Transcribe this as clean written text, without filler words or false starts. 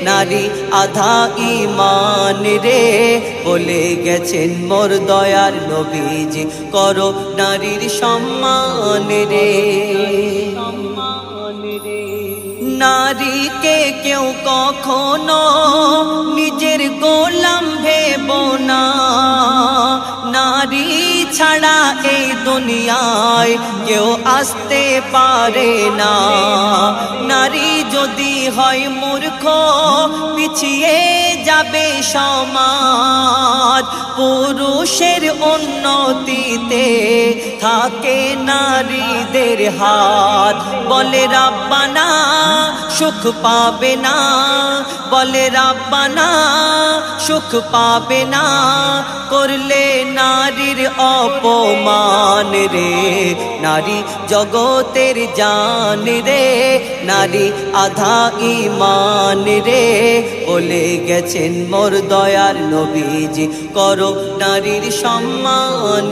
নারী আধা ঈমান রে। বলে গেছেন মোর দয়ার নবীজি, করো নারীর সম্মান রে। নারীকে কেউ কখনো নিজের গোলাম ভেবো না, নারী ছাড়া এই দুনিয়ায় কেউ আসতে পারে না। নারী যদি হয় মূর্খ, পিছিয়ে যাবে সমাজ। পুরুষের উন্নতিতে থাকে নারীদের হাত। বলে রাব্বানা সুখ পাবে না, বলে রাব্বানা সুখ পাবে না, করলে নারীর অপমান রে। নারী জগতের জান রে, নারী আধা ঈমান রে। বলে গেছেন মোর দয়ার নবীজি, করো নারীর সম্মান